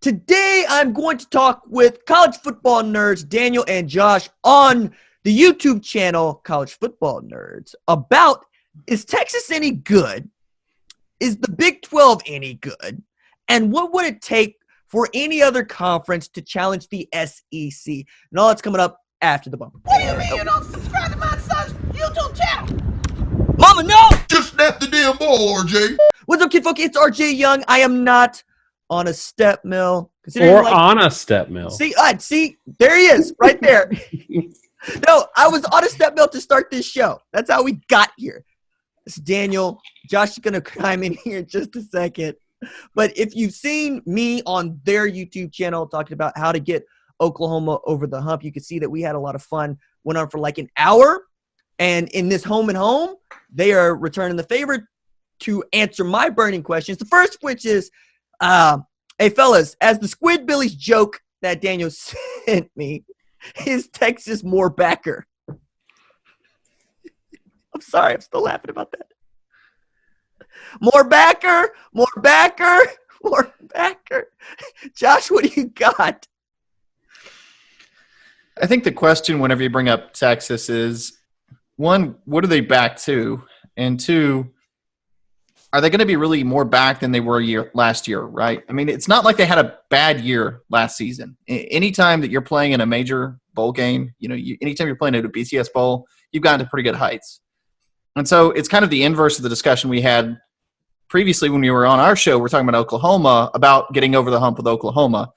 Today, I'm going to talk with college football nerds Daniel and Josh on the YouTube channel College Football Nerds about, is Texas any good? Is the Big 12 any good? And what would it take for any other conference to challenge the SEC? And all that's coming up after the bump. What do you mean you don't subscribe to my son's YouTube channel? Mama, no! Just snap the damn ball, RJ. What's up, kid folk? It's RJ Young. I am not on a step mill. On a step mill. See, there he is, right there. No, I was on a step mill to start this show. That's how we got here. It's Daniel. Josh is going to climb in here in just a second. But if you've seen me on their YouTube channel talking about how to get Oklahoma over the hump, you can see that we had a lot of fun. Went on for like an hour. And in this home and home, they are returning the favor to answer my burning questions. The first of which is, hey, fellas, as the Squidbillies joke that Daniel sent me, is Texas more backer? I'm sorry, I'm still laughing about that. More backer. Josh, what do you got? I think the question whenever you bring up Texas is, one, what are they back to? And two, are they going to be really more back than they were last year, right? I mean, it's not like they had a bad year last season. Anytime that you're playing in a major bowl game, anytime you're playing at a BCS bowl, you've gotten to pretty good heights. And so it's kind of the inverse of the discussion we had previously when we were on our show. We're talking about Oklahoma, about getting over the hump with Oklahoma.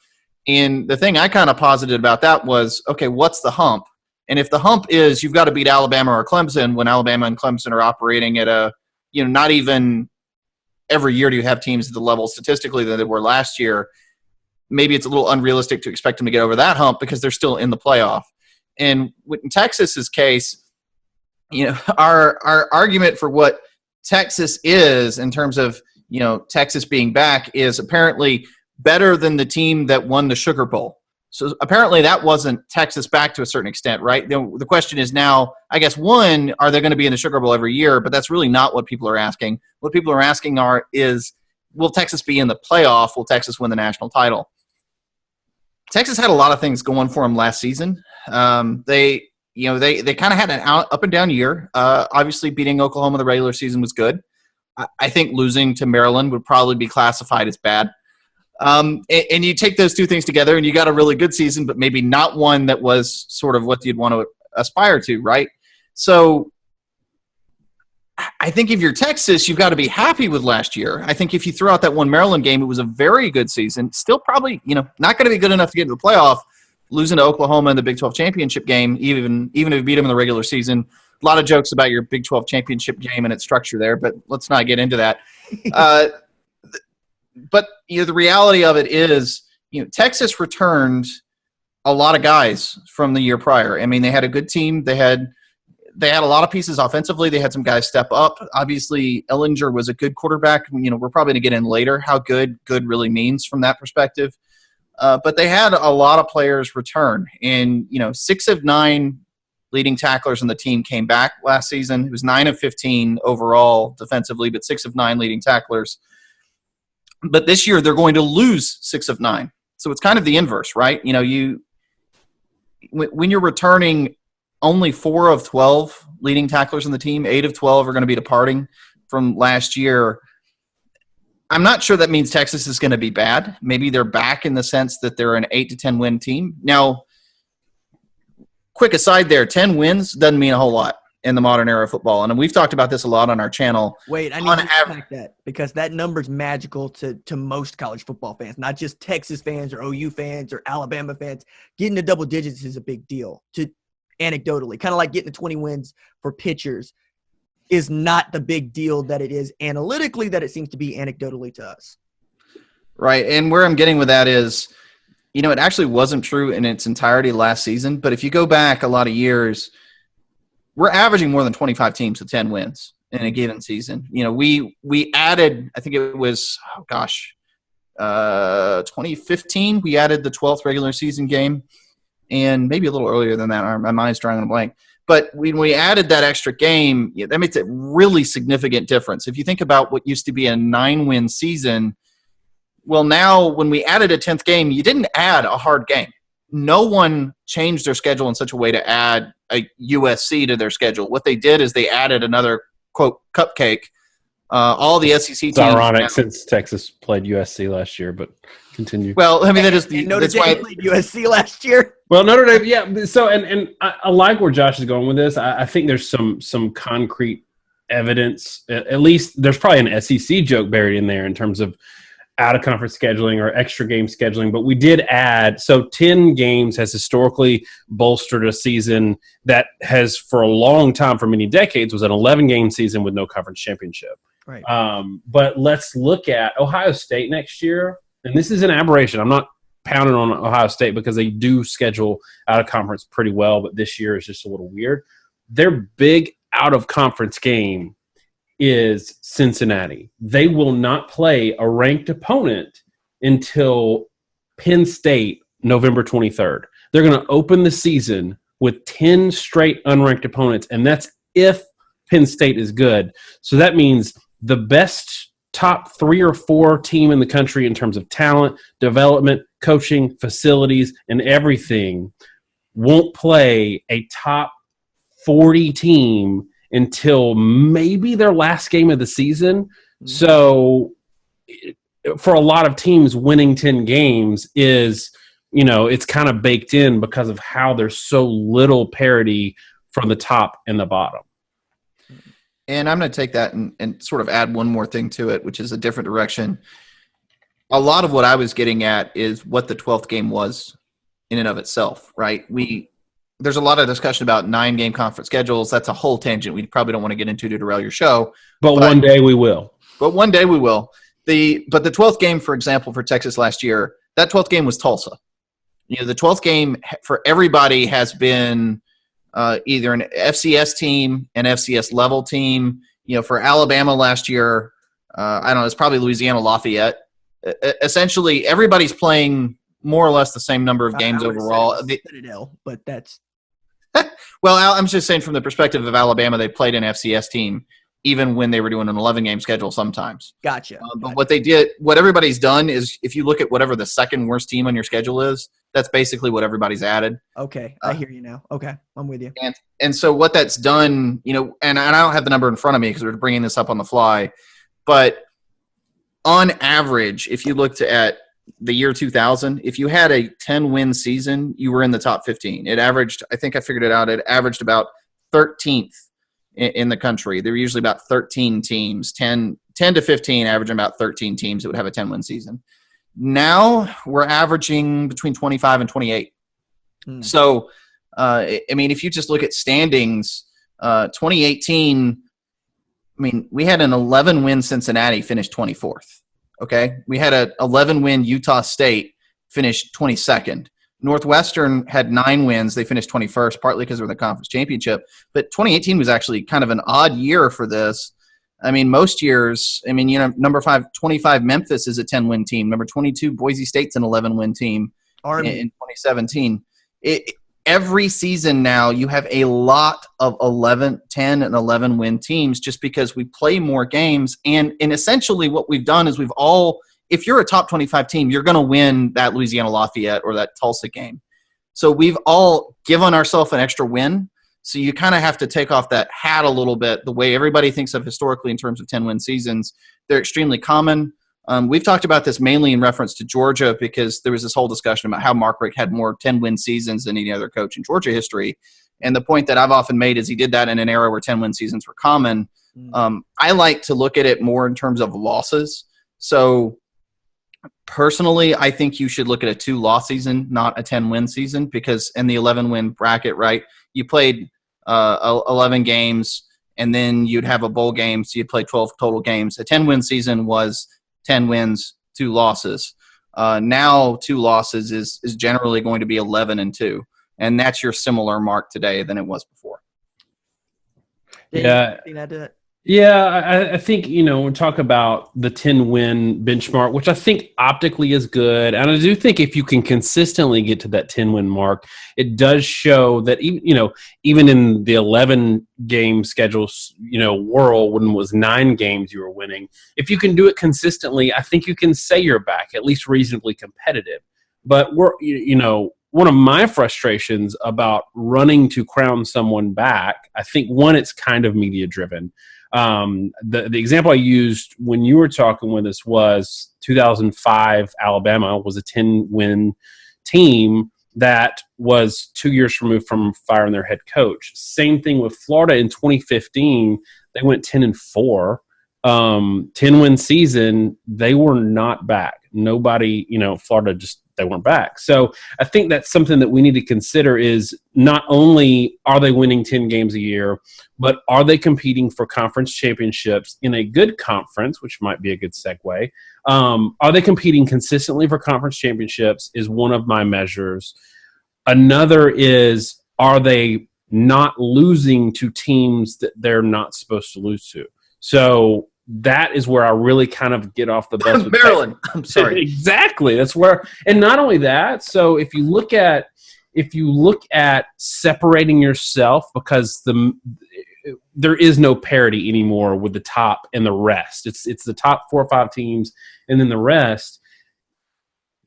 And the thing I kind of posited about that was, okay, what's the hump? And if the hump is you've got to beat Alabama or Clemson when Alabama and Clemson are operating at a, not even every year do you have teams at the level statistically that they were last year, maybe it's a little unrealistic to expect them to get over that hump because they're still in the playoff. And in Texas's case, our argument for what Texas is in terms of, Texas being back is apparently better than the team that won the Sugar Bowl. So apparently that wasn't Texas back to a certain extent, right? The question is now, I guess, one, are they going to be in the Sugar Bowl every year? But that's really not what people are asking. What people are asking is, will Texas be in the playoff? Will Texas win the national title? Texas had a lot of things going for them last season. They kind of had an up and down year. Obviously, beating Oklahoma in the regular season was good. I think losing to Maryland would probably be classified as bad. And you take those two things together, and you got a really good season, but maybe not one that was sort of what you'd want to aspire to, right? So I think if you're Texas, you've got to be happy with last year. I think if you throw out that one Maryland game, it was a very good season. Still probably, not going to be good enough to get into the playoff. Losing to Oklahoma in the Big 12 championship game, even if you beat them in the regular season. A lot of jokes about your Big 12 championship game and its structure there, but let's not get into that. But the reality of it is, Texas returned a lot of guys from the year prior. I mean, they had a good team. They had a lot of pieces offensively. They had some guys step up. Obviously, Ehlinger was a good quarterback. We're probably going to get in later how good really means from that perspective. But they had a lot of players return. And, 6 of 9 leading tacklers on the team came back last season. It was 9 of 15 overall defensively, but 6 of 9 leading tacklers. But this year they're going to lose 6 of 9. So it's kind of the inverse, right? When you're returning only 4 of 12 leading tacklers on the team, 8 of 12 are going to be departing from last year. I'm not sure that means Texas is going to be bad. Maybe they're back in the sense that they're an 8 to 10 win team. Now, quick aside there, 10 wins doesn't mean a whole lot in the modern era of football. And we've talked about this a lot on our channel. Wait, I need to unpack that because that number's magical to most college football fans, not just Texas fans or OU fans or Alabama fans. Getting to double digits is a big deal anecdotally, kind of like getting to 20 wins for pitchers is not the big deal that it is analytically that it seems to be anecdotally to us. Right, and where I'm getting with that is, it actually wasn't true in its entirety last season, but if you go back a lot of years – we're averaging more than 25 teams with 10 wins in a given season. We added, I think it was, 2015, we added the 12th regular season game, and maybe a little earlier than that. My mind's drawing a blank. But when we added that extra game, that makes a really significant difference. If you think about what used to be a 9-win season, Well, now when we added a 10th game, you didn't add a hard game. No one changed their schedule in such a way to add a USC to their schedule. What they did is they added another, quote, cupcake. All the SEC teams. It's ironic since Texas played USC last year, but continue. Well, I mean, Notre Dame played USC last year. Well, Notre Dame, yeah. So, and I like where Josh is going with this. I think there's some concrete evidence. At least there's probably an SEC joke buried in there in terms of out-of-conference scheduling or extra game scheduling. But we did add – so 10 games has historically bolstered a season that has for a long time, for many decades, was an 11-game season with no conference championship. Right. But let's look at Ohio State next year. And this is an aberration. I'm not pounding on Ohio State because they do schedule out-of-conference pretty well, but this year is just a little weird. Their big out-of-conference game is Cincinnati. They will not play a ranked opponent until Penn State, November 23rd. They're going to open the season with 10 straight unranked opponents, and that's if Penn State is good. So that means the best top 3 or 4 team in the country in terms of talent, development, coaching, facilities, and everything won't play a top 40 team until maybe their last game of the season. So for a lot of teams, winning 10 games is, it's kind of baked in because of how there's so little parity from the top and the bottom. And I'm going to take that and sort of add one more thing to it, which is a different direction. A lot of what I was getting at is what the 12th game was in and of itself, right? There's a lot of discussion about 9-game conference schedules. That's a whole tangent we probably don't want to get into to derail your show. But one day we will. But one day we will. But the 12th game, for example, for Texas last year, that 12th game was Tulsa. The 12th game for everybody has been either an FCS team, an FCS level team. For Alabama last year, I don't know, it's probably Louisiana Lafayette. Essentially, everybody's playing more or less the same number of games overall. Citadel, but that's well, I'm just saying from the perspective of Alabama, they played an FCS team even when they were doing an 11-game schedule sometimes. Gotcha. But what everybody's done is if you look at whatever the second worst team on your schedule is, that's basically what everybody's added. Okay, I hear you now. Okay, I'm with you. And so what that's done, and I don't have the number in front of me because we're bringing this up on the fly, but on average, if you looked at the year 2000, if you had a 10-win season, you were in the top 15. It averaged, I think I figured it out, it averaged about 13th in the country. There were usually about 13 teams, 10 to 15, averaging about 13 teams that would have a 10-win season. Now we're averaging between 25 and 28. So, if you just look at standings, 2018, we had an 11-win Cincinnati finish 24th. Okay, we had a 11-win Utah State finish 22nd. Northwestern had 9 wins. They finished 21st, partly because they were the conference championship. But 2018 was actually kind of an odd year for this. Most years, number 25 Memphis is a 10-win team. Number 22 Boise State's an 11-win team in 2017. Every season now you have a lot of 10 and 11-win teams just because we play more games. And essentially what we've done is if you're a top 25 team, you're going to win that Louisiana Lafayette or that Tulsa game. So we've all given ourselves an extra win. So you kind of have to take off that hat a little bit. The way everybody thinks of historically in terms of 10-win seasons, they're extremely common. We've talked about this mainly in reference to Georgia because there was this whole discussion about how Mark Richt had more 10-win seasons than any other coach in Georgia history. And the point that I've often made is he did that in an era where 10-win seasons were common. I like to look at it more in terms of losses. So personally, I think you should look at a 2-loss season, not a 10-win season, because in the 11-win bracket, right, you played 11 games and then you'd have a bowl game, so you'd play 12 total games. A 10-win season was 10 wins, 2 losses. Now 2 losses is generally going to be 11-2, and that's your similar mark today than it was before. Yeah. Yeah, I think, we talk about the 10-win benchmark, which I think optically is good. And I do think if you can consistently get to that 10-win mark, it does show that, even in the 11-game schedule, world, when it was 9 games you were winning, if you can do it consistently, I think you can say you're back, at least reasonably competitive. But one of my frustrations about running to crown someone back, I think, one, it's kind of media driven. The example I used when you were talking with us was 2005 Alabama was a 10-win team that was 2 years removed from firing their head coach. Same thing with Florida in 2015. They went 10-4. 10-win season, they were not back. Nobody, Florida they weren't back. So I think that's something that we need to consider is not only are they winning 10 games a year, but are they competing for conference championships in a good conference, which might be a good segue. Are they competing consistently for conference championships is one of my measures. Another is, are they not losing to teams that they're not supposed to lose to? So that is where I really kind of get off the bus with Maryland. I'm sorry. Exactly. That's where, and not only that. So if you look at separating yourself, because there is no parity anymore with the top and the rest. It's the top 4 or 5 teams, and then the rest.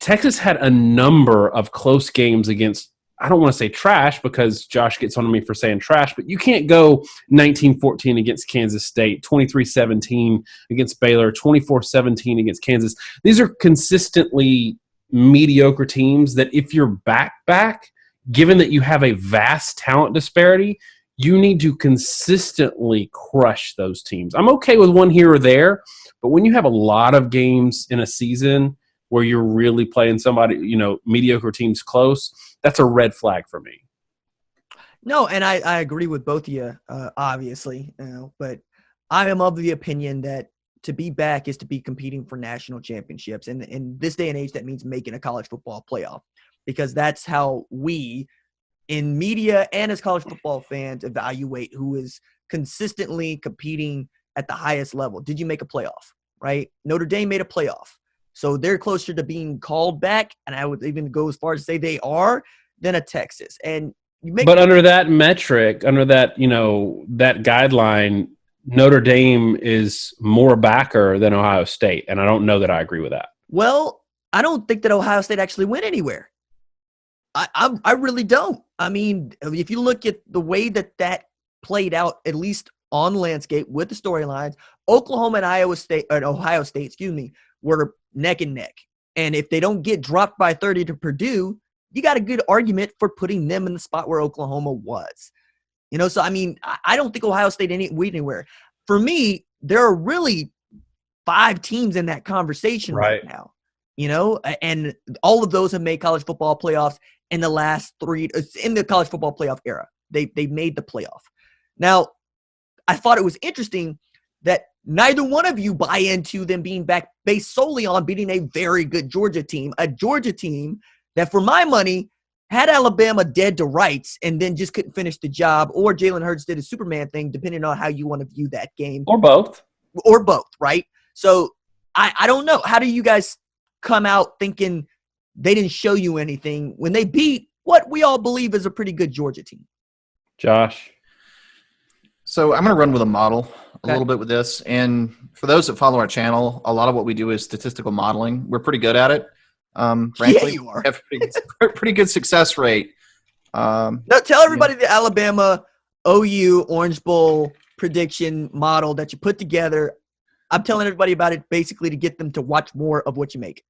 Texas had a number of close games against, I don't want to say trash because Josh gets on me for saying trash, but you can't go 19-14 against Kansas State, 23-17 against Baylor, 24-17 against Kansas. These are consistently mediocre teams that if you're back, given that you have a vast talent disparity, you need to consistently crush those teams. I'm okay with one here or there, but when you have a lot of games in a season where you're really playing somebody, mediocre teams close, that's a red flag for me. No, and I agree with both of you, obviously, but I am of the opinion that to be back is to be competing for national championships. And in this day and age, that means making a college football playoff, because that's how we in media and as college football fans evaluate who is consistently competing at the highest level. Did you make a playoff, right? Notre Dame made a playoff. So they're closer to being called back, and I would even go as far as to say they are, than a Texas. And but under that metric, under that, that guideline, Notre Dame is more backer than Ohio State, and I don't know that I agree with that. Well, I don't think that Ohio State actually went anywhere. I really don't. I mean, if you look at the way that played out, at least on landscape with the storylines, Oklahoma and Ohio State, were neck and neck. And if they don't get dropped by 30 to Purdue, you got a good argument for putting them in the spot where Oklahoma was. So, I mean, I don't think Ohio State went anywhere. For me, there are really 5 teams in that conversation right now, and all of those have made college football playoffs in the last 3 – in the college football playoff era. They made the playoff. Now, I thought it was interesting that neither one of you buy into them being back based solely on beating a very good Georgia team that, for my money, had Alabama dead to rights and then just couldn't finish the job, or Jalen Hurts did a Superman thing, depending on how you want to view that game. Or both, right? So I don't know. How do you guys come out thinking they didn't show you anything when they beat what we all believe is a pretty good Georgia team? Josh? So I'm going to run with a model a little bit with this. And for those that follow our channel, a lot of what we do is statistical modeling. We're pretty good at it. Frankly, yeah, you are. We have pretty good success rate. Now, tell everybody the Alabama OU Orange Bowl prediction model that you put together. I'm telling everybody about it basically to get them to watch more of what you make.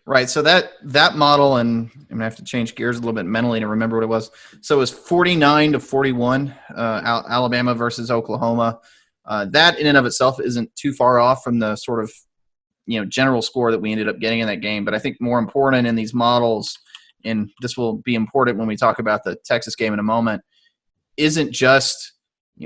Right. So that model, and I'm going to have to change gears a little bit mentally to remember what it was. So it was 49-41, Alabama versus Oklahoma. That in and of itself isn't too far off from the sort of, general score that we ended up getting in that game. But I think more important in these models, and this will be important when we talk about the Texas game in a moment, isn't just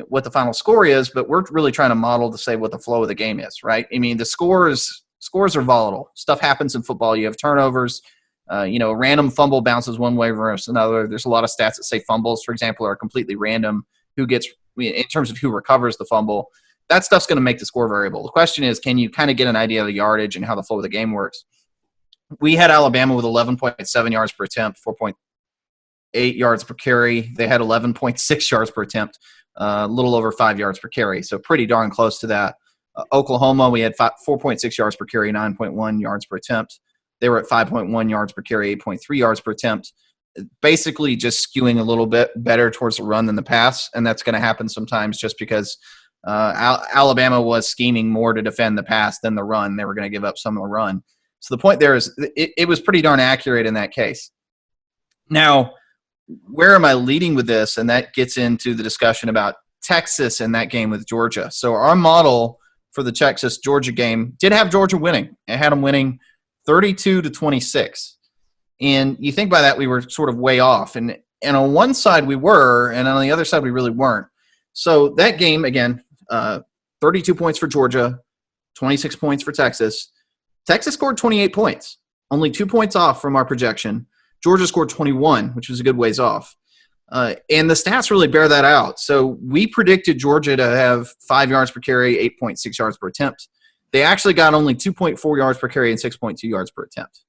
what the final score is, but we're really trying to model to say what the flow of the game is, right? I mean, the scores are volatile. Stuff happens in football. You have turnovers. A random fumble bounces one way versus another. There's a lot of stats that say fumbles, for example, are completely random. Who gets, in terms of who recovers the fumble. that stuff's going to make the score variable. The question is, can you kind of get an idea of the yardage and how the flow of the game works? We had Alabama with 11.7 yards per attempt, 4.8 yards per carry. They had 11.6 yards per attempt, a little over 5 yards per carry. So pretty darn close to that. Oklahoma, we had 4.6 yards per carry, 9.1 yards per attempt. They were at 5.1 yards per carry, 8.3 yards per attempt. Basically just skewing a little bit better towards the run than the pass, and that's going to happen sometimes just because Alabama was scheming more to defend the pass than the run. They were going to give up some of the run. So the point there is it was pretty darn accurate in that case. Now, where am I leading with this? And that gets into the discussion about Texas and that game with Georgia. So our model for the Texas-Georgia game did have Georgia winning. It had them winning 32-26. And you think by that, we were sort of way off. And on one side we were, and on the other side we really weren't. So that game, again, 32 points for Georgia, 26 points for Texas. Texas scored 28 points, only 2 points off from our projection. Georgia scored 21, which was a good ways off. And the stats really bear that out. So we predicted Georgia to have 5 yards per carry, 8.6 yards per attempt. They actually got only 2.4 yards per carry and 6.2 yards per attempt.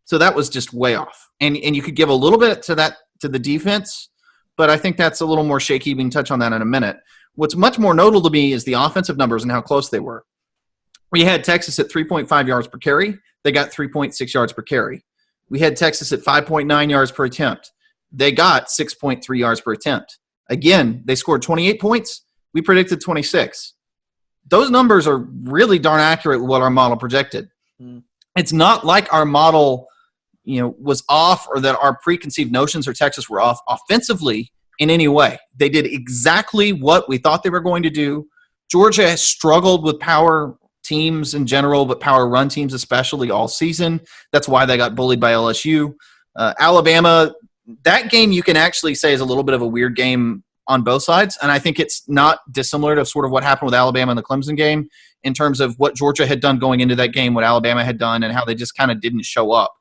So that was just way off. And you could give a little bit to the defense, but I think that's a little more shaky. We can touch on that in a minute. What's much more notable to me is the offensive numbers and how close they were. We had Texas at 3.5 yards per carry. They got 3.6 yards per carry. We had Texas at 5.9 yards per attempt. They got 6.3 yards per attempt. Again, they scored 28 points. We predicted 26. Those numbers are really darn accurate with what our model projected. It's not like our model, was off or that our preconceived notions for Texas were off offensively in any way. They did exactly what we thought they were going to do. Georgia has struggled with power teams in general, but power run teams especially all season. That's why they got bullied by LSU. Alabama, that game you can actually say is a little bit of a weird game on both sides, and I think it's not dissimilar to sort of what happened with Alabama in the Clemson game in terms of what Georgia had done going into that game, what Alabama had done, and how they just kind of didn't show up.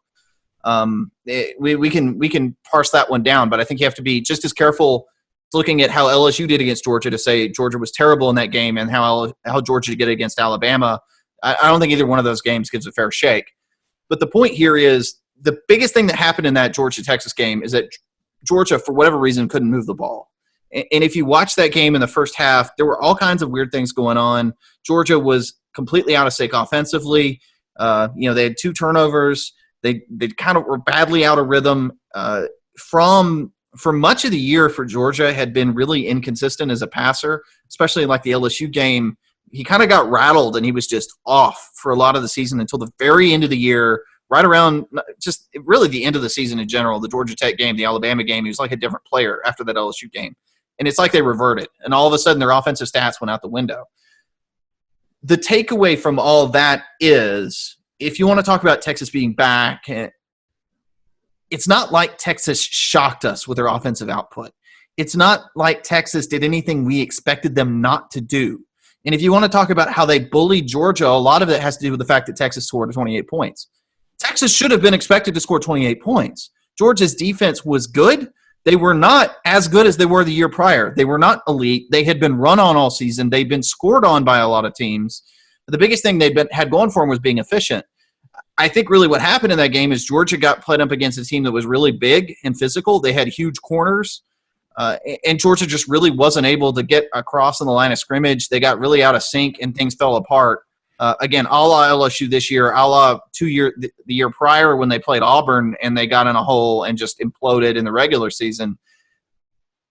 We can parse that one down, but I think you have to be just as careful looking at how LSU did against Georgia to say Georgia was terrible in that game and how Georgia did against Alabama. I don't think either one of those games gives a fair shake. But the point here is the biggest thing that happened in that Georgia-Texas game is that Georgia, for whatever reason, couldn't move the ball. And if you watch that game in the first half, there were all kinds of weird things going on. Georgia was completely out of sync offensively. They had 2 turnovers. They kind of were badly out of rhythm. Fromm, for much of the year for Georgia, had been really inconsistent as a passer, especially in like the LSU game. He kind of got rattled, and he was just off for a lot of the season until the very end of the year, right around just really the end of the season in general, the Georgia Tech game, the Alabama game. He was like a different player after that LSU game. And it's like they reverted, and all of a sudden their offensive stats went out the window. The takeaway from all that is, if you want to talk about Texas being back, it's not like Texas shocked us with their offensive output. It's not like Texas did anything we expected them not to do. And if you want to talk about how they bullied Georgia, a lot of it has to do with the fact that Texas scored 28 points. Texas should have been expected to score 28 points. Georgia's defense was good. They were not as good as they were the year prior. They were not elite. They had been run on all season. They'd been scored on by a lot of teams. The biggest thing had going for them was being efficient. I think really what happened in that game is Georgia got played up against a team that was really big and physical. They had huge corners, and Georgia just really wasn't able to get across on the line of scrimmage. They got really out of sync, and things fell apart. Again, a la LSU this year, a la the year prior when they played Auburn and they got in a hole and just imploded in the regular season.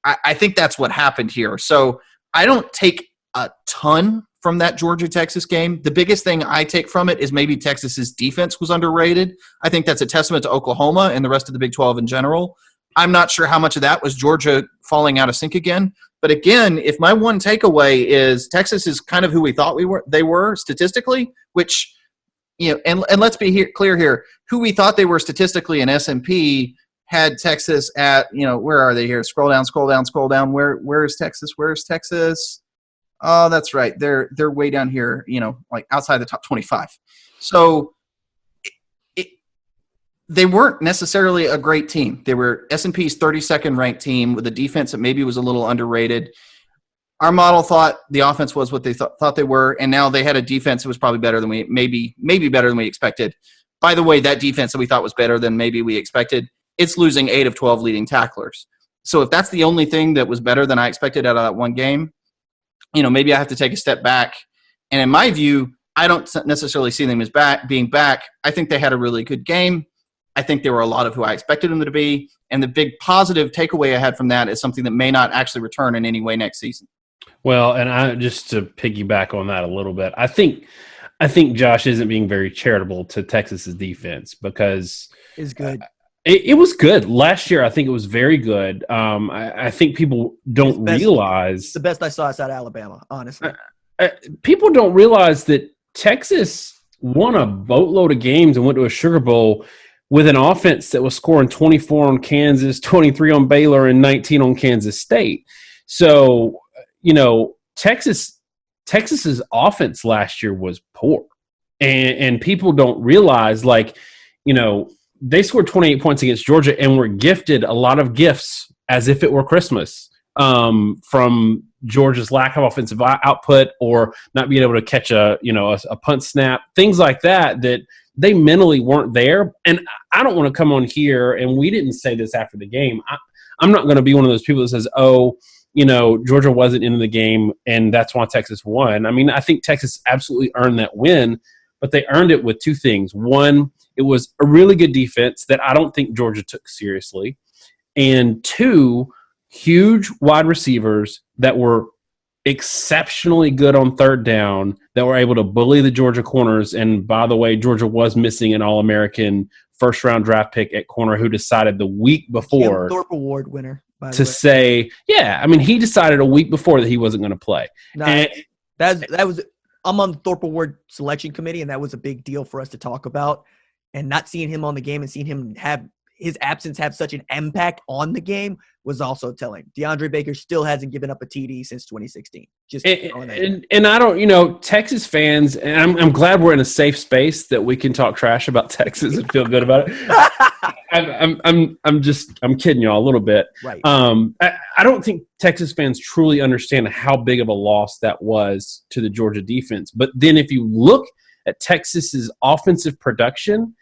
I think that's what happened here. So I don't take a ton from that Georgia-Texas game. The biggest thing I take from it is maybe Texas's defense was underrated. I think that's a testament to Oklahoma and the rest of the Big 12 in general. I'm not sure how much of that was Georgia falling out of sync again. But again, if my one takeaway is Texas is kind of who we thought they were statistically, which, and let's be clear here, who we thought they were statistically in S&P had Texas at, where are they here? Scroll down. Where is Texas? Where's Texas? Oh, that's right. They're way down here, like outside the top 25. So they weren't necessarily a great team. They were S&P's 32nd ranked team with a defense that maybe was a little underrated. our model thought the offense was what they thought they were, and now they had a defense that was probably better than we maybe better than we expected. By the way, that defense that we thought was better than maybe we expected, it's losing 8 of 12 leading tacklers. So if that's the only thing that was better than I expected out of that one game, maybe I have to take a step back. And in my view, I don't necessarily see them as being back. I think they had a really good game. I think they were a lot of who I expected them to be. And the big positive takeaway I had from that is something that may not actually return in any way next season. Well, and just to piggyback on that a little bit, I think Josh isn't being very charitable to Texas's defense because It's good. It was good last year. I think it was very good. I think people don't realize the best I saw outside of Alabama. Honestly, people don't realize that Texas won a boatload of games and went to a Sugar Bowl with an offense that was scoring 24 on Kansas, 23 on Baylor, and 19 on Kansas State. So, Texas's offense last year was poor, and people don't realize, they scored 28 points against Georgia and were gifted a lot of gifts as if it were Christmas from Georgia's lack of offensive output or not being able to catch a punt snap, things like that they mentally weren't there. And I don't want to come on here, and we didn't say this after the game. I'm not going to be one of those people that says, Georgia wasn't in the game and that's why Texas won. I mean, I think Texas absolutely earned that win, but they earned it with two things. One, it was a really good defense that I don't think Georgia took seriously. And two, huge wide receivers that were exceptionally good on third down that were able to bully the Georgia corners. And by the way, Georgia was missing an All-American first-round draft pick at corner who decided the week before. Thorpe Award winner, by the to way. say, he decided a week before that he wasn't going to play. No, that was I'm on the Thorpe Award selection committee, and that was a big deal for us to talk about. And not seeing him on the game and seeing him have his absence have such an impact on the game was also telling. DeAndre Baker still hasn't given up a TD since 2016. And I don't, Texas fans, and I'm glad we're in a safe space that we can talk trash about Texas and feel good about it. I'm kidding y'all a little bit. Right. I don't think Texas fans truly understand how big of a loss that was to the Georgia defense. But then if you look at Texas's offensive production,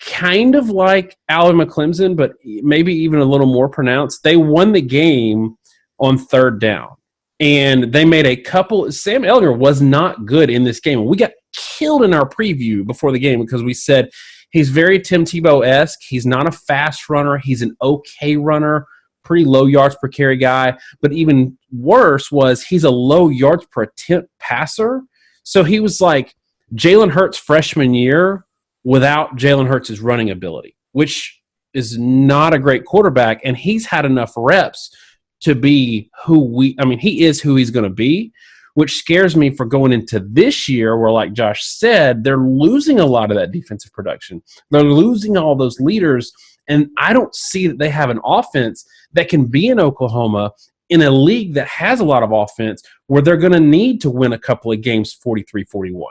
kind of like Alabama Clemson, but maybe even a little more pronounced, they won the game on third down. And they made a couple – Sam Ehlinger was not good in this game. We got killed in our preview before the game because we said he's very Tim Tebow-esque. He's not a fast runner. He's an okay runner, pretty low yards per carry guy. But even worse was he's a low yards per attempt passer. So he was like Jalen Hurts freshman year without Jalen Hurts' running ability, which is not a great quarterback, and he's had enough reps to be he is who he's going to be, which scares me for going into this year where, like Josh said, they're losing a lot of that defensive production. They're losing all those leaders, and I don't see that they have an offense that can be in Oklahoma in a league that has a lot of offense where they're going to need to win a couple of games 43-41.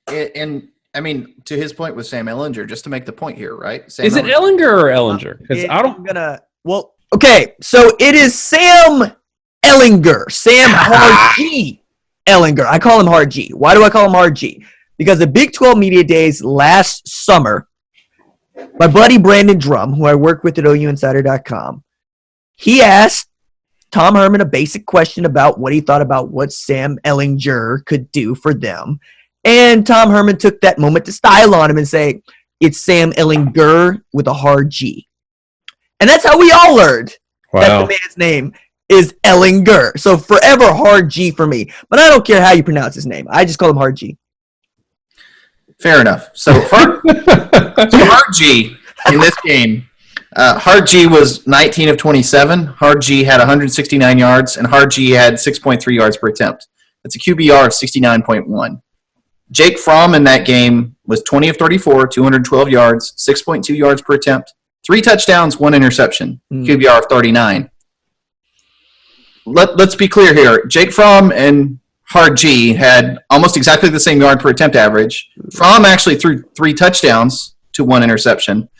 And I mean, to his point with Sam Ehlinger, just to make the point here, right? Is it Ehlinger or Ehlinger? Because I don't. Okay, so it is Sam Ehlinger. Sam Hard G Ehlinger. I call him Hard G. Why do I call him Hard G? Because the Big 12 Media Days last summer, my buddy Brandon Drum, who I work with at OUinsider.com, he asked Tom Herman a basic question about what he thought about what Sam Ehlinger could do for them. And Tom Herman took that moment to style on him and say, it's Sam Ehlinger with a hard G. And that's how we all learned that the man's name is Ehlinger. So forever hard G for me. But I don't care how you pronounce his name. I just call him hard G. Fair enough. So hard G in this game, hard G was 19 of 27. Hard G had 169 yards, and hard G had 6.3 yards per attempt. That's a QBR of 69.1. Jake Fromm in that game was 20 of 34, 212 yards, 6.2 yards per attempt, 3 touchdowns, 1 interception, QBR of 39. Let's be clear here. Jake Fromm and Hard G had almost exactly the same yard per attempt average. Fromm actually threw 3 touchdowns to 1 interception,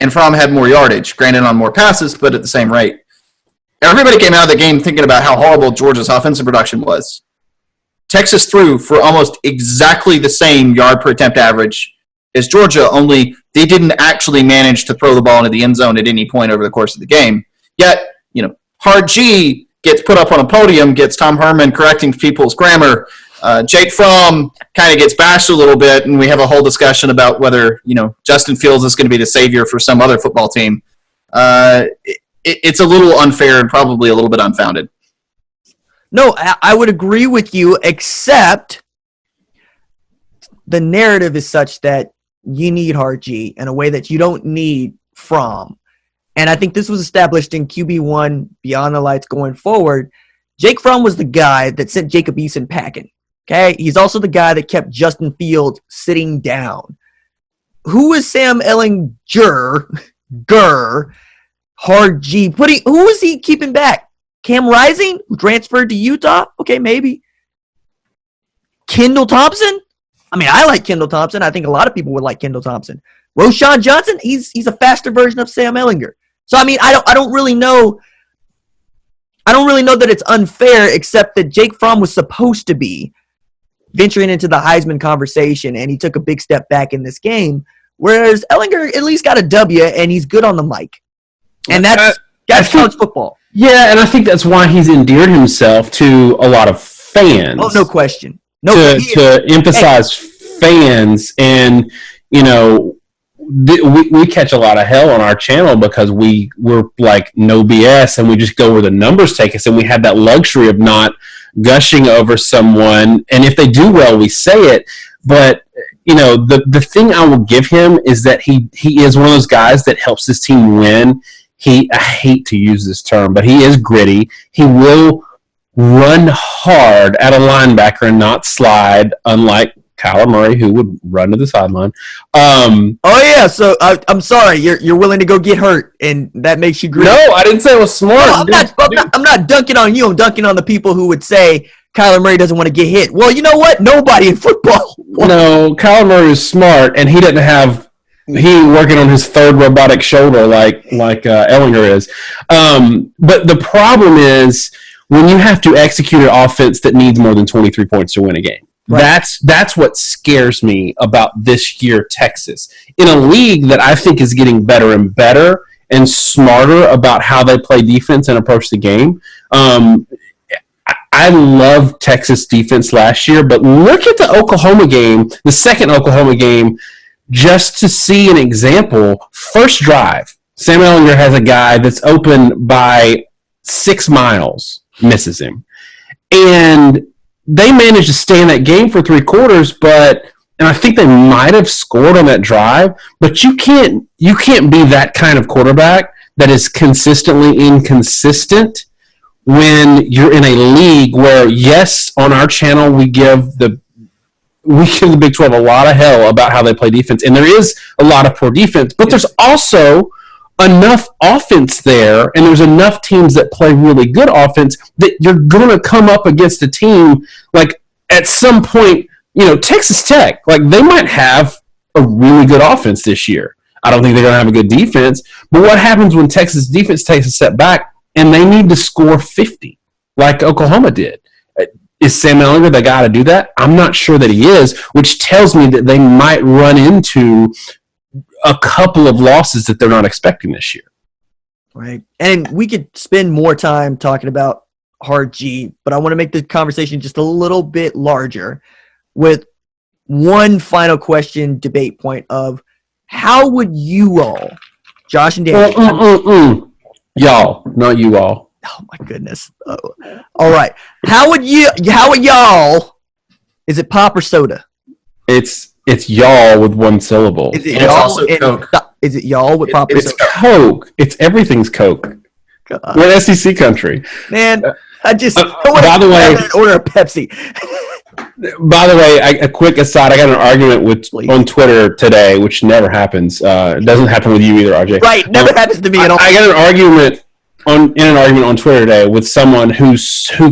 and Fromm had more yardage, granted on more passes, but at the same rate. everybody came out of the game thinking about how horrible Georgia's offensive production was. Texas threw for almost exactly the same yard per attempt average as Georgia, only they didn't actually manage to throw the ball into the end zone at any point over the course of the game. Yet, Hard G gets put up on a podium, gets Tom Herman correcting people's grammar. Jake Fromm kind of gets bashed a little bit, and we have a whole discussion about whether, Justin Fields is going to be the savior for some other football team. It's a little unfair and probably a little bit unfounded. No, I would agree with you, except the narrative is such that you need Hard G in a way that you don't need Fromm. And I think this was established in QB1 Beyond the Lights going forward. Jake Fromm was the guy that sent Jacob Eason packing. Okay? He's also the guy that kept Justin Fields sitting down. Who is Sam Ehlinger? Hard G. Who is he keeping back? Cam Rising, who transferred to Utah? Okay, maybe. Kendall Thompson? I mean, I like Kendall Thompson. I think a lot of people would like Kendall Thompson. Roshan Johnson? He's a faster version of Sam Ehlinger. So I mean, I don't really know that it's unfair, except that Jake Fromm was supposed to be venturing into the Heisman conversation, and he took a big step back in this game, whereas Ehlinger at least got a W, and he's good on the mic. And that's college football. Yeah, and I think that's why he's endeared himself to a lot of fans. Oh, no question. To emphasize fans, and we catch a lot of hell on our channel because we're like no BS, and we just go where the numbers take us, and we have that luxury of not gushing over someone, and if they do well, we say it. But the thing I will give him is that he is one of those guys that helps his team win. I hate to use this term, but he is gritty. He will run hard at a linebacker and not slide, unlike Kyler Murray, who would run to the sideline. So I'm sorry, you're willing to go get hurt, and that makes you gritty. No, I didn't say it was smart. No, I'm not dunking on you. I'm dunking on the people who would say Kyler Murray doesn't want to get hit. Well, you know what? Nobody in football. No, Kyler Murray is smart, and he doesn't have he working on his third robotic shoulder like Ehlinger is. But the problem is when you have to execute an offense that needs more than 23 points to win a game. Right. That's what scares me about this year Texas. In a league that I think is getting better and better and smarter about how they play defense and approach the game. I love Texas defense last year, but look at the Oklahoma game, the second Oklahoma game, just to see an example. First drive, Sam Ehlinger has a guy that's open by 6 miles, misses him. And they managed to stay in that game for 3 quarters, and I think they might have scored on that drive, but you can't be that kind of quarterback that is consistently inconsistent when you're in a league where, yes, on our channel we give the Big 12 a lot of hell about how they play defense, and there is a lot of poor defense, but there's also enough offense there, and there's enough teams that play really good offense that you're going to come up against a team like at some point, Texas Tech, like they might have a really good offense this year. I don't think they're going to have a good defense, but what happens when Texas defense takes a step back and they need to score 50 like Oklahoma did? Is Sam Ehlinger the guy to do that? I'm not sure that he is, which tells me that they might run into a couple of losses that they're not expecting this year. Right. And we could spend more time talking about Hard G, but I want to make the conversation just a little bit larger with one final question debate point of how would you all, Josh and Dan, y'all, not you all. Oh my goodness. Oh. All right. How would y'all, is it pop or soda? It's y'all with one syllable. Is it y'all? Coke. Is it y'all with pop or soda? It's Coke. It's everything's Coke. God. We're in SEC country. Man, I just by the way, order a Pepsi. By the way, a quick aside, I got an argument on Twitter today, which never happens. It doesn't happen with you either, RJ. Right, never happens to me at all. I got an argument on Twitter today with someone who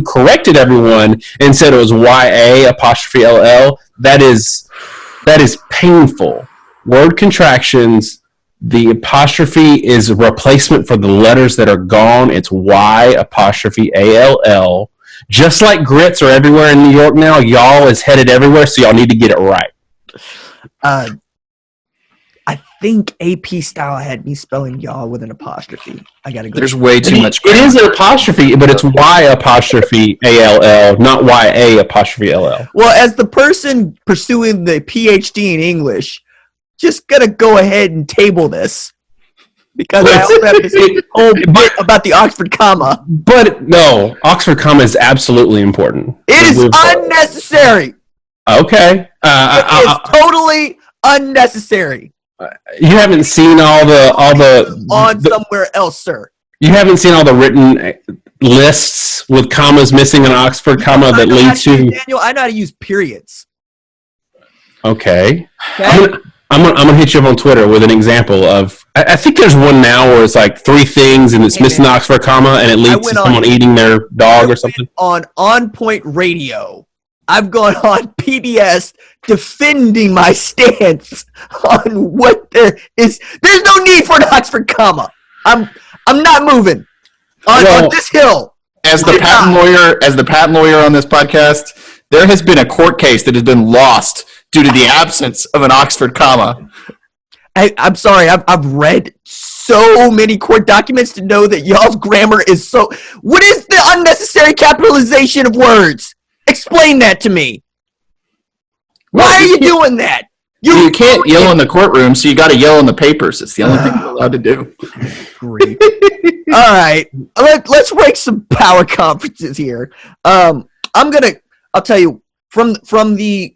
corrected everyone and said it was YA''LL. That is painful. Word contractions The apostrophe is a replacement for the letters that are gone. It's Y''ALL. Just like grits are everywhere in New York now, y'all is headed everywhere, so y'all need to get it right. I think AP style had me spelling y'all with an apostrophe. I gotta go. There's way too much. It is an apostrophe, but it's Y''ALL, not YA''LL. Well, as the person pursuing the PhD in English, just gonna go ahead and table this because I also have this whole bit about the Oxford comma. But no, Oxford comma is absolutely important. It is unnecessary. Okay. It is totally unnecessary. You haven't seen all the somewhere else, sir. You haven't seen all the written lists with commas missing an Oxford comma that leads to. Daniel, I know how to use periods. Okay. I'm gonna hit you up on Twitter with an example of. I think there's one now where it's like 3 things and it's missing the Oxford comma and it leads to someone eating their dog or something. On Point Radio, I've gone on PBS defending my stance on what there is. There's no need for an Oxford comma. I'm not moving on this hill. As the patent lawyer on this podcast, there has been a court case that has been lost due to the absence of an Oxford comma. I'm sorry. I've read so many court documents to know that y'all's grammar is so. What is the unnecessary capitalization of words? Explain that to me. Why are you doing that? You can't yell in the courtroom, so you got to yell in the papers. It's the only thing you're allowed to do. Great. All right, let's rank some power conferences here. I'll tell you from the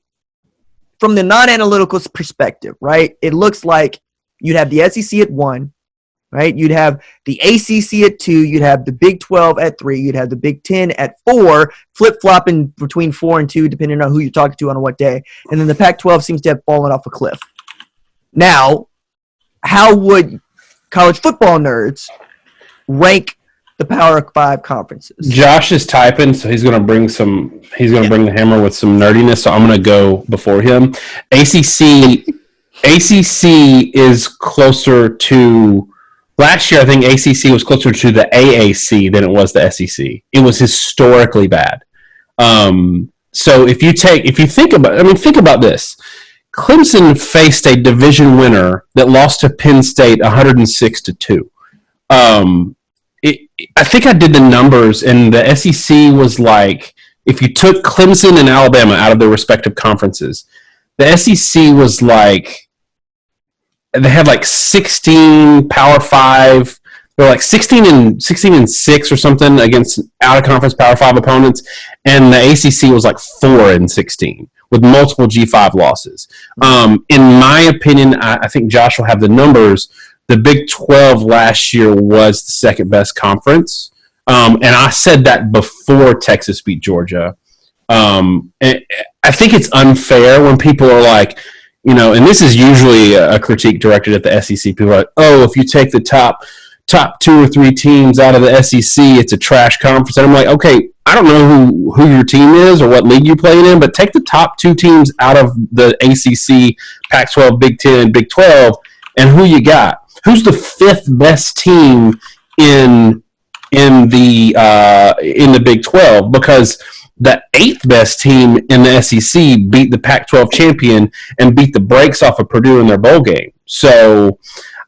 non-analytical perspective, right? It looks like you'd have the SEC at 1, right? You'd have the ACC at 2. You'd have the Big 12 at 3. You'd have the Big 10 at 4, flip-flopping between 4 and 2, depending on who you're talking to on what day. And then the Pac-12 seems to have fallen off a cliff. Now, how would college football nerds rank the Power 5 conferences? Josh is typing, so he's going to bring bring the hammer with some nerdiness, so I'm going to go before him. ACC is closer to. Last year, I think ACC was closer to the AAC than it was the SEC. It was historically bad. So think about this. Clemson faced a division winner that lost to Penn State 106-2. I think I did the numbers, and the SEC was like, if you took Clemson and Alabama out of their respective conferences, the SEC was like, they had like 16 Power 5. They were like 16 and 6 or something against out of conference Power 5 opponents, and the ACC was like 4 and 16 with multiple G5 losses. In my opinion, I think Josh will have the numbers. The Big 12 last year was the second best conference, and I said that before Texas beat Georgia. And I think it's unfair when people are like, and this is usually a critique directed at the SEC. People are like, oh, if you take the top 2 or 3 teams out of the SEC, it's a trash conference. And I'm like, okay, I don't know who your team is or what league you played in, but take the top 2 teams out of the ACC, Pac-12, Big 10, and Big 12, and who you got? Who's the 5th best team in the Big 12? Because the 8th best team in the SEC beat the Pac-12 champion and beat the brakes off of Purdue in their bowl game. So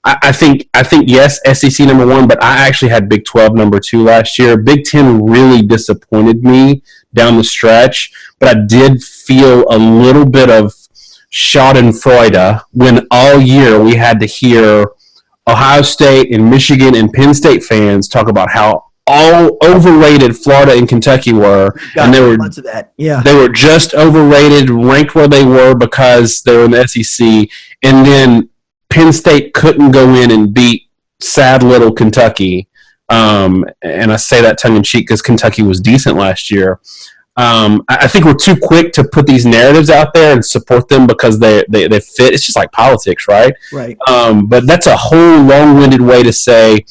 I think yes, SEC number 1, but I actually had Big 12 number 2 last year. Big 10 really disappointed me down the stretch, but I did feel a little bit of schadenfreude when all year we had to hear Ohio State and Michigan and Penn State fans talk about how all overrated Florida and Kentucky were, and they were just overrated, ranked where they were because they were in the SEC, and then Penn State couldn't go in and beat sad little Kentucky. And I say that tongue in cheek because Kentucky was decent last year. I think we're too quick to put these narratives out there and support them because they fit. It's just like politics, right? Right. But that's a whole long-winded way to say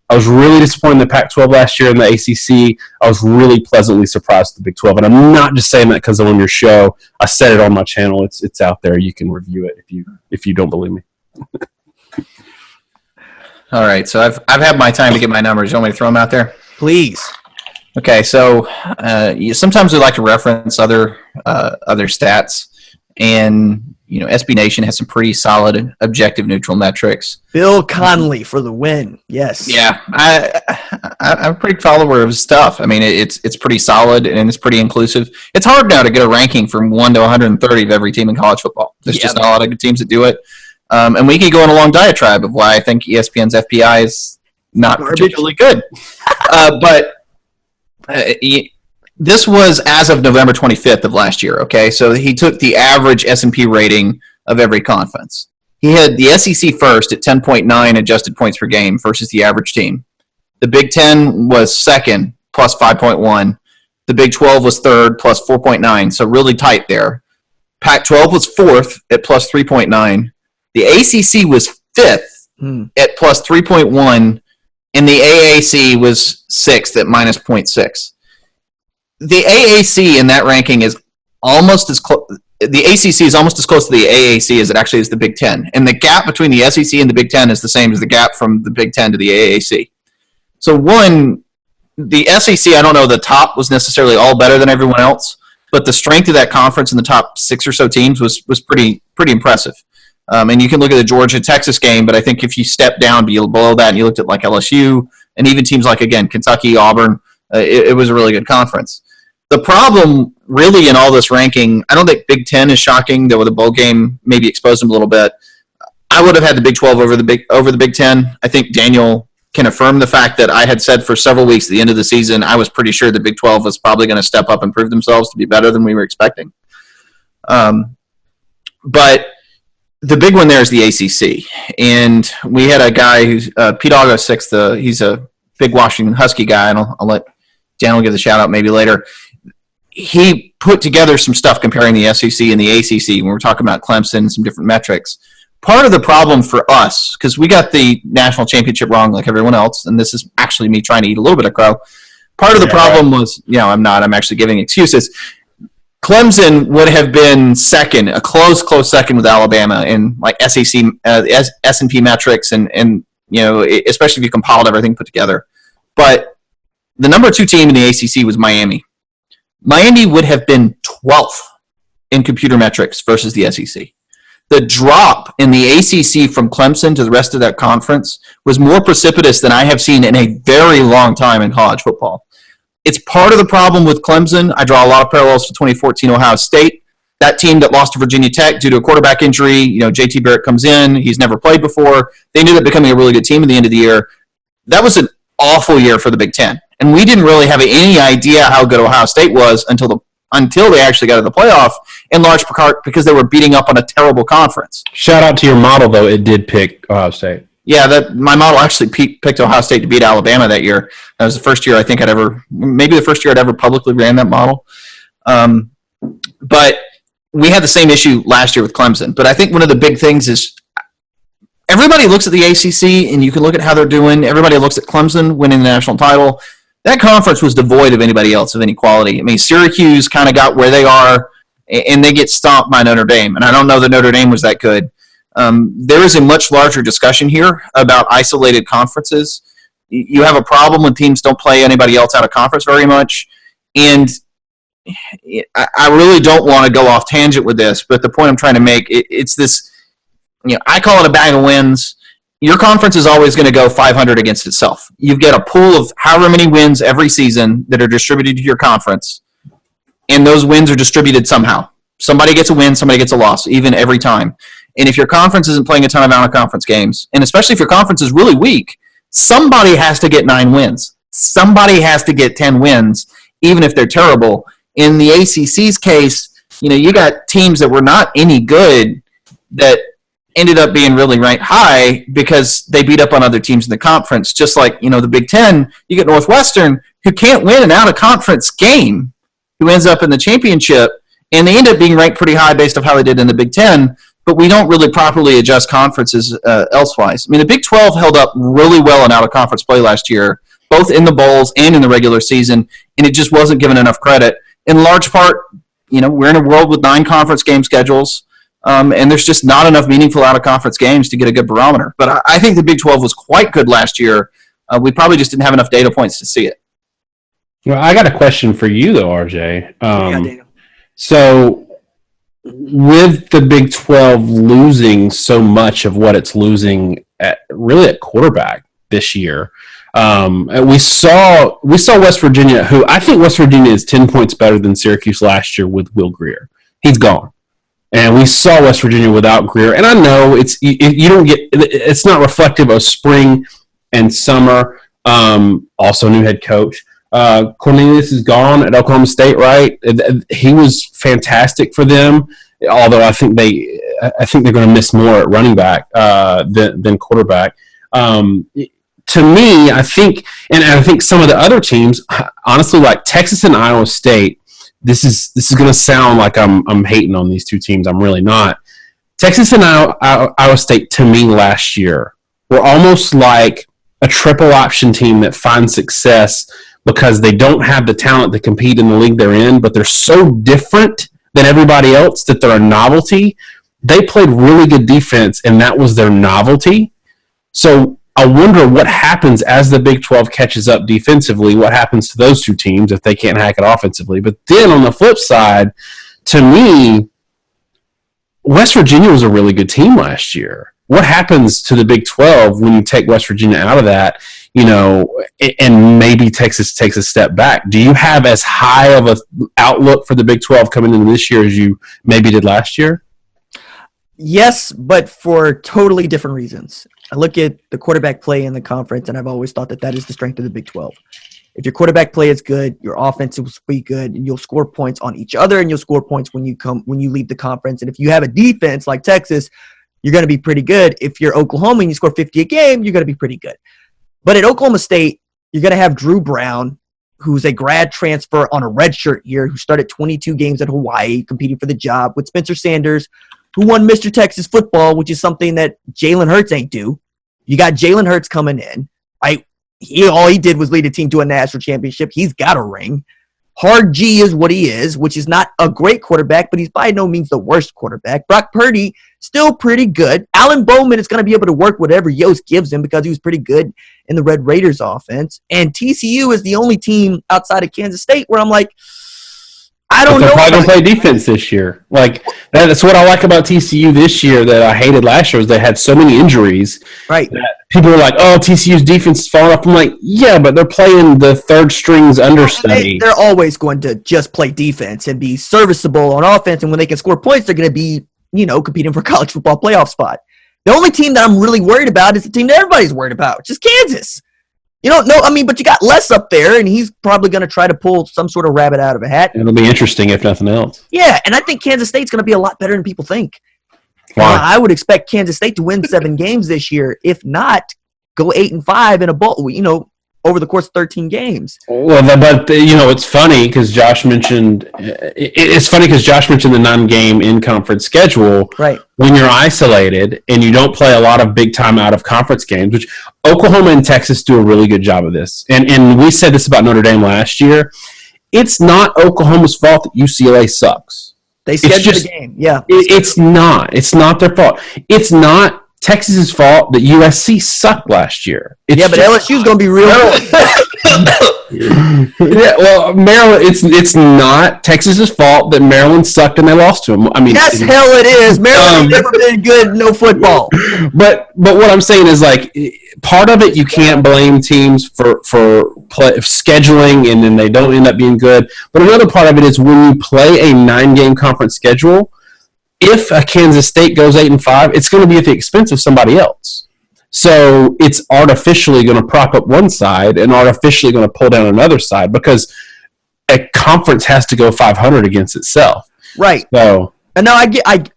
I was really disappointed in the Pac-12 last year in the ACC. I was really pleasantly surprised with the Big 12. And I'm not just saying that because I'm on your show. I said it on my channel. It's out there. You can review it if you don't believe me. All right, so I've had my time to get my numbers. You want me to throw them out there? Please. Okay, so sometimes we like to reference other stats, and SB Nation has some pretty solid objective neutral metrics. Bill Connolly for the win. Yes. Yeah, I'm a pretty follower of his stuff. I mean, it's pretty solid and it's pretty inclusive. It's hard now to get a ranking from 1 to 130 of every team in college football. There's just not a lot of good teams that do it. And we could go on a long diatribe of why I think ESPN's FPI is not particularly good. But this was as of November 25th of last year, okay? So he took the average S&P rating of every conference. He had the SEC first at 10.9 adjusted points per game versus the average team. The Big Ten was second, plus 5.1. The Big 12 was third, plus 4.9, so really tight there. Pac-12 was fourth at plus 3.9. The ACC was fifth at plus 3.1, and the AAC was sixth at minus 0.6. The AAC in that ranking is almost as close. The ACC is almost as close to the AAC as it actually is the Big Ten, and the gap between the SEC and the Big Ten is the same as the gap from the Big Ten to the AAC. So the SEC, I don't know, the top was necessarily all better than everyone else, but the strength of that conference in the top 6 or so teams was pretty impressive. And you can look at the Georgia-Texas game, but I think if you step down below that and you looked at like LSU and even teams like, again, Kentucky, Auburn, it was a really good conference. The problem really in all this ranking, I don't think Big Ten is shocking, though the bowl game maybe exposed them a little bit. I would have had the Big 12 over the Big Ten. I think Daniel can affirm the fact that I had said for several weeks at the end of the season, I was pretty sure the Big 12 was probably going to step up and prove themselves to be better than we were expecting. But the big one there is the ACC. And we had a guy who's Pete August, he's a big Washington Husky guy, and I'll let Daniel give the shout out maybe later. He put together some stuff comparing the SEC and the ACC when we're talking about Clemson and some different metrics. Part of the problem for us, because we got the national championship wrong like everyone else, and this is actually me trying to eat a little bit of crow. Part of the problem was, I'm actually giving excuses. Clemson would have been second, a close second with Alabama in like SEC, S&P metrics, and especially if you compiled everything put together. But the number 2 team in the ACC was Miami. Miami would have been 12th in computer metrics versus the SEC. The drop in the ACC from Clemson to the rest of that conference was more precipitous than I have seen in a very long time in college football. It's part of the problem with Clemson. I draw a lot of parallels to 2014 Ohio State. That team that lost to Virginia Tech due to a quarterback injury, JT Barrett comes in. He's never played before. They ended up becoming a really good team at the end of the year. That was an awful year for the Big Ten. And we didn't really have any idea how good Ohio State was until they actually got to the playoff, in large part because they were beating up on a terrible conference. Shout out to your model, though. It did pick Ohio State. Yeah, my model actually picked Ohio State to beat Alabama that year. That was the first year I think maybe the first year I'd ever publicly ran that model. But we had the same issue last year with Clemson. But I think one of the big things is everybody looks at the ACC, and you can look at how they're doing. Everybody looks at Clemson winning the national title. That conference was devoid of anybody else of any quality. I mean, Syracuse kind of got where they are, and they get stomped by Notre Dame. And I don't know that Notre Dame was that good. There is a much larger discussion here about isolated conferences. You have a problem when teams don't play anybody else out of conference very much. And I really don't want to go off tangent with this, but the point I'm trying to make, it's this, I call it a bag of wins. Your conference is always going to go 500 against itself. You've got a pool of however many wins every season that are distributed to your conference, and those wins are distributed somehow. Somebody gets a win, somebody gets a loss, even every time. And if your conference isn't playing a ton of out-of-conference games, and especially if your conference is really weak, somebody has to get 9 wins. Somebody has to get 10 wins, even if they're terrible. In the ACC's case, you got teams that were not any good that ended up being really ranked high because they beat up on other teams in the conference. Just like, the Big Ten, you get Northwestern, who can't win an out-of-conference game, who ends up in the championship, and they end up being ranked pretty high based on how they did in the Big Ten, but we don't really properly adjust conferences elsewise. I mean, the Big 12 held up really well in out-of-conference play last year, both in the bowls and in the regular season, and it just wasn't given enough credit. In large part, we're in a world with 9 conference game schedules. And there's just not enough meaningful out-of-conference games to get a good barometer. But I think the Big 12 was quite good last year. We probably just didn't have enough data points to see it. Well, I got a question for you, though, RJ. Daniel. So with the Big 12 losing so much of what it's losing at quarterback this year, we saw West Virginia, who I think West Virginia is 10 points better than Syracuse last year with Will Grier. He's gone. And we saw West Virginia without Grier. And I know it's not reflective of spring and summer. Also new head coach. Cornelius is gone at Oklahoma State, right? He was fantastic for them, although I think they're going to miss more at running back than quarterback. To me, I think some of the other teams, honestly, like Texas and Iowa State. This is going to sound like I'm hating on these two teams. I'm really not. Texas and Iowa State, to me, last year were almost like a triple option team that finds success because they don't have the talent to compete in the league they're in, but they're so different than everybody else that they're a novelty. They played really good defense, and that was their novelty. So I wonder what happens as the Big 12 catches up defensively, what happens to those two teams if they can't hack it offensively. But then on the flip side, to me, West Virginia was a really good team last year. What happens to the Big 12 when you take West Virginia out of that, and maybe Texas takes a step back? Do you have as high of an outlook for the Big 12 coming into this year as you maybe did last year? Yes, but for totally different reasons. I look at the quarterback play in the conference, and I've always thought that is the strength of the Big 12. If your quarterback play is good, your offense will be good, and you'll score points on each other, and you'll score points when you leave the conference. And if you have a defense like Texas, you're going to be pretty good. If you're Oklahoma and you score 50 a game, you're going to be pretty good. But at Oklahoma State, you're going to have Drew Brown, who's a grad transfer on a redshirt year, who started 22 games at Hawaii competing for the job, with Spencer Sanders, who won Mr. Texas football, which is something that Jalen Hurts ain't do. You got Jalen Hurts coming in. All he did was lead a team to a national championship. He's got a ring. Hard G is what he is, which is not a great quarterback, but he's by no means the worst quarterback. Brock Purdy, still pretty good. Alan Bowman is going to be able to work whatever Yost gives him because he was pretty good in the Red Raiders offense. And TCU is the only team outside of Kansas State where I'm like, I don't know. They're probably going to play defense this year. Like, that's what I like about TCU this year that I hated last year, was they had so many injuries. Right. That people were like, oh, TCU's defense is falling off. I'm like, yeah, but they're playing the third strings understudy. They're always going to just play defense and be serviceable on offense. And when they can score points, they're going to be, competing for a college football playoff spot. The only team that I'm really worried about is the team that everybody's worried about, which is Kansas. But you got Les up there, and he's probably going to try to pull some sort of rabbit out of a hat. It'll be interesting, if nothing else. Yeah, and I think Kansas State's going to be a lot better than people think. Why? I would expect Kansas State to win 7 games this year. If not, go 8-5 in a bowl, over the course of 13 games. Well, but it's funny because Josh mentioned the 9-game in-conference schedule. Right. When you're isolated and you don't play a lot of big-time out-of-conference games, which Oklahoma and Texas do a really good job of this. And we said this about Notre Dame last year. It's not Oklahoma's fault that UCLA sucks. They scheduled the game. Yeah. It's not. It's not their fault. It's not Texas's fault that USC sucked last year. But LSU's going to be real Yeah, well, Maryland. It's not Texas's fault that Maryland sucked and they lost to them. I mean, yes, hell it is. Maryland's never been good. No football. But what I'm saying is, like, part of it you can't blame teams for scheduling and then they don't end up being good. But another part of it is when you play a 9-game conference schedule. If a Kansas State goes 8-5, it's going to be at the expense of somebody else. So it's artificially going to prop up one side and artificially going to pull down another side because a conference has to go 500 against itself. Right. So, and now I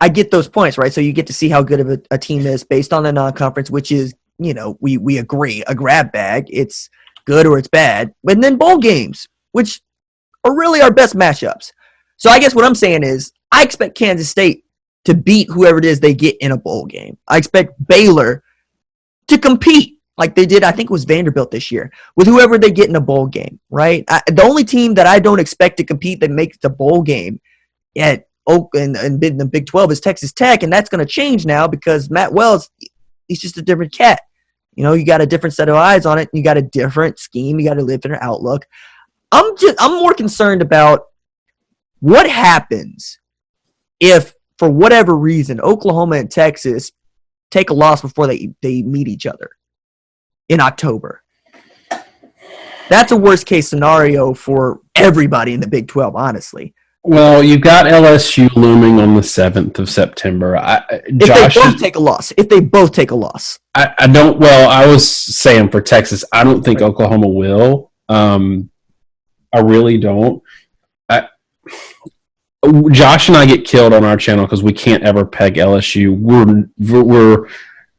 get those points, right? So you get to see how good of a team is based on the non-conference, which is, we agree, a grab bag. It's good or it's bad. And then bowl games, which are really our best matchups. So I guess what I'm saying is I expect Kansas State to beat whoever it is they get in a bowl game. I expect Baylor to compete like they did, I think it was Vanderbilt this year, with whoever they get in a bowl game, right? The only team that I don't expect to compete that makes the bowl game at and in the Big 12 is Texas Tech, and that's going to change now because Matt Wells, he's just a different cat. You know, you got a different set of eyes on it. You got a different scheme. You got a different outlook. I'm more concerned about what happens if, for whatever reason, Oklahoma and Texas take a loss before they meet each other in October. That's a worst-case scenario for everybody in the Big 12, honestly. Well, you've got LSU looming on the 7th of September. If they both take a loss. I don't – well, I was saying for Texas, I don't think Oklahoma will. I really don't. Josh and I get killed on our channel because we can't ever peg LSU. We're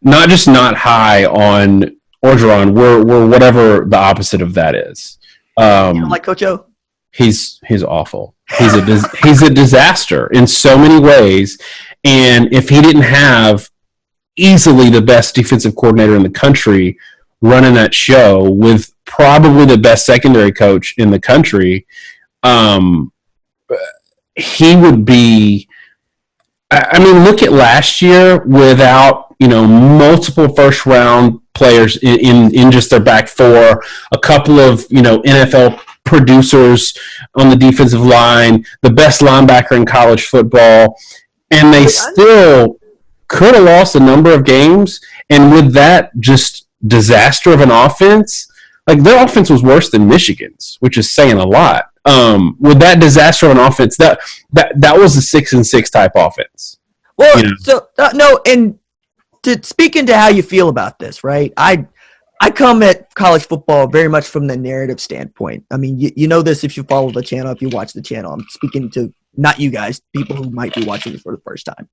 not just not high on Orgeron. We're whatever the opposite of that is. You don't like Coach O? He's awful. He's a disaster in so many ways. And if he didn't have easily the best defensive coordinator in the country running that show with probably the best secondary coach in the country, he would be. I mean, look at last year without multiple first round players in just their back four, a couple of NFL producers on the defensive line, the best linebacker in college football, and they still could have lost a number of games. And with that just disaster of an offense, like their offense was worse than Michigan's, which is saying a lot. With that disaster of an offense, that was a 6-6 type offense. Well, no, and to speak into how you feel about this, right? I come at college football very much from the narrative standpoint. I mean, you know this if you follow the channel, if you watch the channel. I'm speaking to not you guys, people who might be watching this for the first time.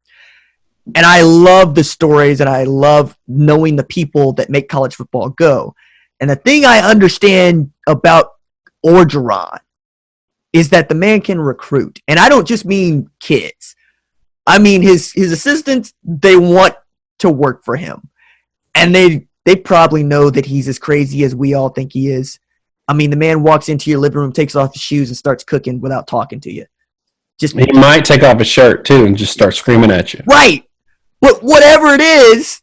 And I love the stories, and I love knowing the people that make college football go. And the thing I understand about Orgeron is that the man can recruit. And I don't just mean kids. I mean his assistants, they want to work for him. And they probably know that he's as crazy as we all think he is. I mean, the man walks into your living room, takes off his shoes, and starts cooking without talking to you. He might take off his shirt, too, and just start screaming at you. Right. But whatever it is,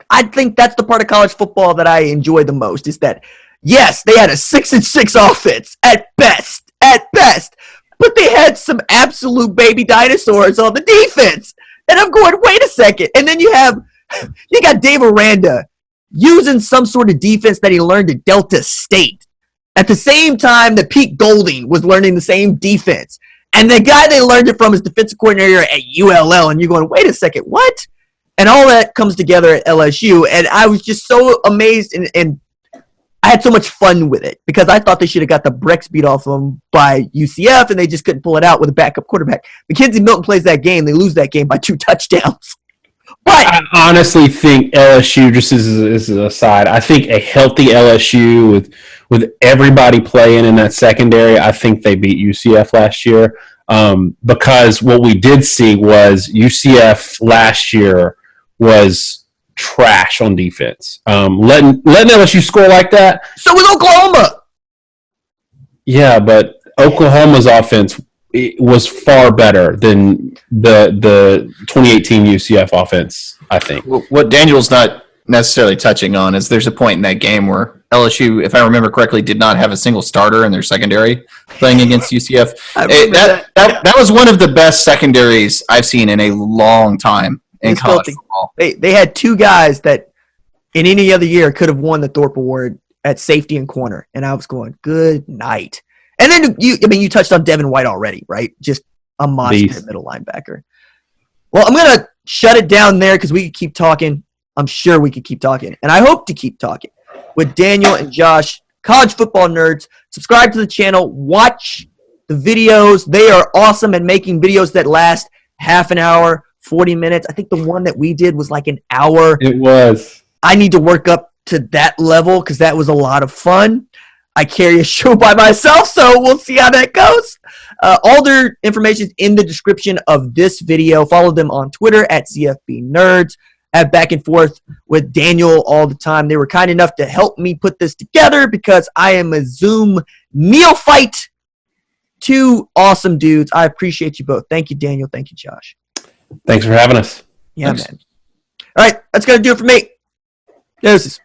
I think that's the part of college football that I enjoy the most, is that, yes, they had a 6-6 offense at best, but they had some absolute baby dinosaurs on the defense. And I'm going, wait a second. And then you got Dave Aranda using some sort of defense that he learned at Delta State at the same time that Pete Golding was learning the same defense. And the guy they learned it from is defensive coordinator at ULL. And you're going, wait a second, what? And all that comes together at LSU. And I was just so amazed, and I had so much fun with it because I thought they should have got the bricks beat off them by UCF, and they just couldn't pull it out with a backup quarterback. McKenzie Milton plays that game. They lose that game by 2 touchdowns. But I honestly think LSU, just as an aside, I think a healthy LSU with everybody playing in that secondary, I think they beat UCF last year. Because what we did see was UCF last year was trash on defense. Letting LSU score like that. So was Oklahoma. Yeah, but Oklahoma's offense was far better than the 2018 UCF offense, I think. What Daniel's not necessarily touching on is there's a point in that game where LSU, if I remember correctly, did not have a single starter in their secondary playing against UCF. That was one of the best secondaries I've seen in a long time in college football. They had 2 guys that in any other year could have won the Thorpe Award at safety and corner, and I was going, good night. And then you touched on Devin White already, right? Just a monster middle linebacker. Well, I'm going to shut it down there because we could keep talking. I'm sure we could keep talking, and I hope to keep talking with Daniel and Josh, college football nerds. Subscribe to the channel. Watch the videos. They are awesome at making videos that last half an hour, 40 minutes. I think the one that we did was like an hour. It was. I need to work up to that level because that was a lot of fun. I carry a show by myself, so we'll see how that goes. All their information is in the description of this video. Follow them on Twitter at CFB Nerds. I have back and forth with Daniel all the time. They were kind enough to help me put this together because I am a Zoom neophyte two awesome dudes. I appreciate you both. Thank you, Daniel. Thank you, Josh. Thanks for having us. Yeah, Thanks. man. All right, that's going to do it for me. Deuces.